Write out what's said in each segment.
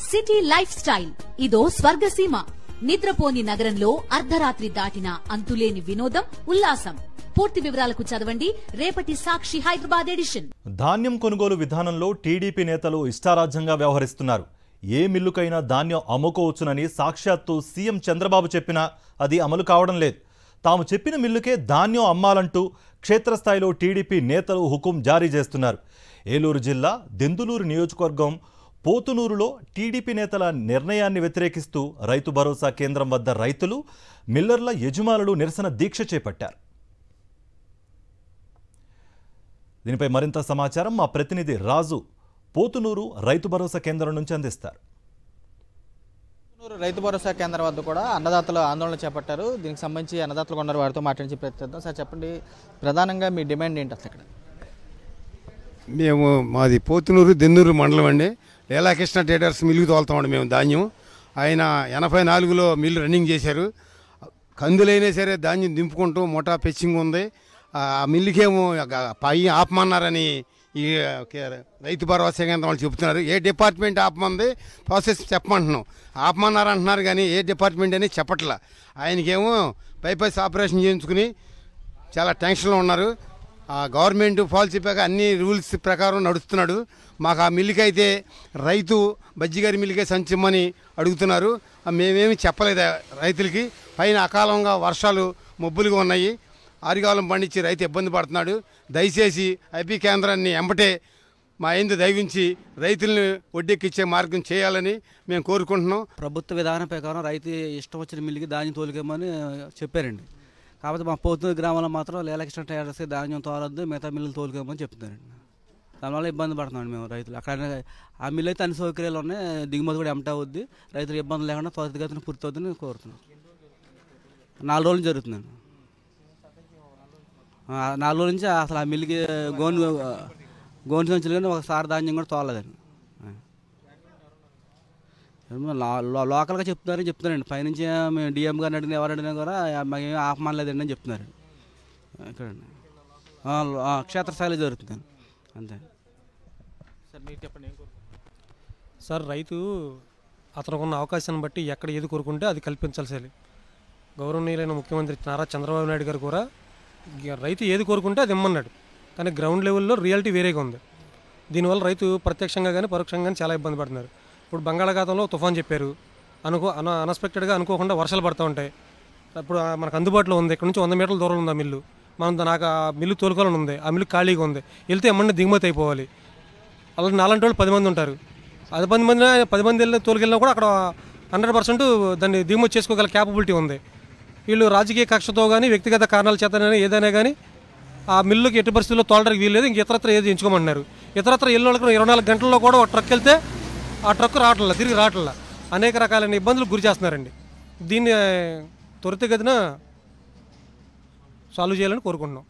City life style ఇదో స్వర్గసీమ. నిద్రపోని నగరంలో అర్ధరాత్రి దాటిన అంతులేని వినోదం, ఉల్లాసం. పూర్తి వివరాలకు చదవండి రేపటి సాక్షి హైదరాబాద్ ఎడిషన్. ధాన్యం కొనుగోలు విధానంలో టీడీపీ నేతలు ఇష్టారాజ్యంగా వ్యవహరిస్తున్నారు. ఏ మిల్లుకైనా ధాన్యం అమ్ముకోవచ్చునని సాక్షాత్తు సీఎం చంద్రబాబు చెప్పినా అది అమలు కావడం లేదు. తాము చెప్పిన మిల్లుకే ధాన్యం అమ్మాలంటూ క్షేత్రస్థాయిలో టీడీపీ నేతలు హుకుం జారీ చేస్తున్నారు. ఏలూరు జిల్లా దెందులూరు నియోజకవర్గం పోతునూరులో టీడీపీ నేతల నిర్ణయాన్ని వ్యతిరేకిస్తూ రైతు భరోసా కేంద్రం వద్ద రైతులు, మిల్లర్ల యజమానులు నిరసన దీక్ష చేపట్టారు. దీనిపై మరింత సమాచారం మా ప్రతినిధి రాజు పోతునూరు రైతు భరోసా కేంద్రం నుంచి అందిస్తారు. రైతు భరోసా కేంద్రం వద్ద కూడా అన్నదాతలు ఆందోళన చేపట్టారు. దీనికి సంబంధించి అన్నదాతలు కొన్నారు, వారితో మాట్లాడించి ప్రయత్నిద్దాం. సార్ చెప్పండి, ప్రధానంగా మీ డిమాండ్ ఏంటి అసలు? ఇక్కడ మేము మాది పోతునూరు దెన్నూరు మండలం అండి. లీలాకృష్ణ ట్రేడర్స్ మిల్లుకి తోలుతామండి మేము ధాన్యం. ఆయన 84లో మిల్లు రన్నింగ్ చేశారు. కందులైనా సరే ధాన్యం దింపుకుంటూ ముఠా పెచ్చింగ్ ఉంది. ఆ మిల్లుకేమో పై ఆపమన్నారని ఈ రైతు భరోసా కేంద్రం వాళ్ళు చెబుతున్నారు. ఏ డిపార్ట్మెంట్ ఆపమంది ప్రాసెస్ చెప్పమంటున్నాం, ఆపమన్నారు అంటున్నారు కానీ ఏ డిపార్ట్మెంట్ అని చెప్పట్లా. ఆయనకేమో బైపాస్ ఆపరేషన్ చేయించుకుని చాలా టెన్షన్లో ఉన్నారు. గవర్నమెంట్ పాలసీ ప్రకారం అన్ని రూల్స్ ప్రకారం నడుస్తున్నాడు. మాకు ఆ మిల్లుకి అయితే రైతు బజ్జిగారి మిల్లుకే సంచమని అడుగుతున్నారు. మేమేమి చెప్పలేదు రైతులకి. పైన అకాలంగా వర్షాలు మబ్బులుగా ఉన్నాయి, ఆరిగాలం పండించి రైతు ఇబ్బంది పడుతున్నాడు. దయచేసి ఐపీ కేంద్రాన్ని ఎంబటే మా ఎందు దయవించి రైతుల్ని ఒడ్డెక్కిచ్చే మార్గం చేయాలని మేము కోరుకుంటున్నాం. ప్రభుత్వ విధానం ప్రకారం రైతు ఇష్టం వచ్చిన మిల్లుకి ధాన్యం తోలుకోమని చెప్పారండి. కాకపోతే మా పోతునూరు గ్రామంలో మాత్రం లీలాకృష్ణ ట్రేడర్స్ ధాన్యం తోలొద్దు, మిగతా మిల్లులు తోలుకోమని చెప్తున్నారండి. దానివల్ల ఇబ్బంది పడుతున్నాం మేము రైతులు. అక్కడ ఆ మిల్లు అయితే అన్ని సౌకర్యాలు ఉన్నాయి, దిగుమతి కూడా ఎంట అవుద్ది, రైతులు ఇబ్బంది లేకుండా త్వరితగతిన పూర్తి అవుతుందని కోరుతున్నాం. 4 రోజులు జరుగుతుందండి. 4 రోజుల నుంచి అసలు ఆ మిల్లుకి గోను సంచులు కానీ ఒకసారి ధాన్యం కూడా తోలలేదండి. లోకల్గా చెప్తున్నారండి. పైనుంచి మేము డిఎం గారిని అడిగిన ఎవరు అడిగినా కూడా మాకేమీ ఆపమానలేదండి అని చెప్తున్నారండి. ఇక్కడండి క్షేత్రస్థాయిలో జరుగుతుందండి అంతే. సార్ మీరు చెప్పండి. సార్ రైతు అతనుకున్న అవకాశాన్ని బట్టి ఎక్కడ ఏది కోరుకుంటే అది కల్పించాల్సి. గౌరవనీయులైన ముఖ్యమంత్రి నారా చంద్రబాబు నాయుడు గారు కూడా రైతు ఏది కోరుకుంటే అది ఇమ్మన్నాడు. కానీ గ్రౌండ్ లెవెల్లో రియాలిటీ వేరేగా ఉంది. దీనివల్ల రైతు ప్రత్యక్షంగా కానీ పరోక్షంగా కానీ చాలా ఇబ్బంది పడుతున్నారు. ఇప్పుడు బంగాళాఖాతంలో తుఫాన్ చెప్పారు, అన్ఎక్స్పెక్టెడ్గా అనుకోకుండా వర్షాలు పడుతూ ఉంటాయి. ఇప్పుడు మనకు అందుబాటులో ఉంది, ఇక్కడ నుంచి 100 మీటర్ల దూరంలో ఉంది ఆ మిల్లు. నాకు ఆ మిల్లు తోలుకోవాలని ఉంది, ఆ మిల్లు ఖాళీగా ఉంది, వెళ్తే ఎమ్మంటే దిగుమతి అయిపోవాలి. అలాంటి నాలాంటి వాళ్ళు 10 మంది ఉంటారు. అది 10 మంది తోలుకెళ్ళినా కూడా అక్కడ 100% దాన్ని దిగుమతి చేసుకోగల క్యాపబిలిటీ ఉంది. వీళ్ళు రాజకీయ కక్షతో కానీ వ్యక్తిగత కారణాల చేతనే ఏదైనా కానీ ఆ మిల్లుకి ఎట్టి పరిస్థితుల్లో తోలడానికి వీల్లేదు. ఇంక ఇతరత్ర ఏది ఎంచుకోమంటున్నారు. ఇతరత్ర ఎల్లు వాళ్ళకి 24 గంటల్లో కూడా ఒక ట్రక్ వెళ్తే ఆ ట్రక్ రావట్లా, తిరిగి రావట్లా, అనేక రకాలైన ఇబ్బందులకు గురి చేస్తున్నారండి. దీన్ని త్వరితగతిన సాల్వ్ చేయాలని కోరుకుంటున్నాం.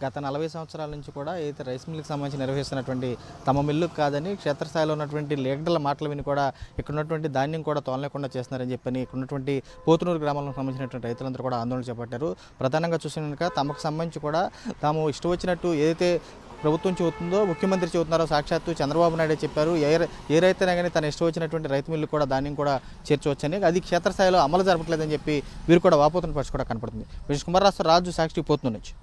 గత 40 సంవత్సరాల నుంచి కూడా ఏదైతే రైస్ మిల్లుకి సంబంధించి నిర్వహిస్తున్నటువంటి తమ మిల్లుకు కాదని క్షేత్రస్థాయిలో ఉన్నటువంటి లీడర్ల మాటలు విని కూడా ఇక్కడ ఉన్నటువంటి ధాన్యం కూడా తోలలేకుండా చేస్తున్నారని చెప్పని ఇక్కడ ఉన్నటువంటి పోతునూరు గ్రామాలకు సంబంధించినటువంటి రైతులందరూ కూడా ఆందోళన చేపట్టారు. ప్రధానంగా చూసినాక తమకు సంబంధించి కూడా తాము ఇష్టం వచ్చినట్టు ఏదైతే ప్రభుత్వం చెబుతుందో, ముఖ్యమంత్రి చెబుతున్నారో సాక్షాత్తు చంద్రబాబు నాయుడు చెప్పారు. ఏ రైతైనా కానీ తన ఇష్టం వచ్చినటువంటి రైతు మిల్లు కూడా ధాన్యం కూడా చేర్చవచ్చని, అది క్షేత్రస్థాయిలో అమలు జరపట్లేదని చెప్పి వీరు కూడా వాపోతున్న పరిస్థితి కూడా కనపడుతుంది. విజయ్ కుమార్ రాజు, సాక్షి, పోతునూరు నుంచి.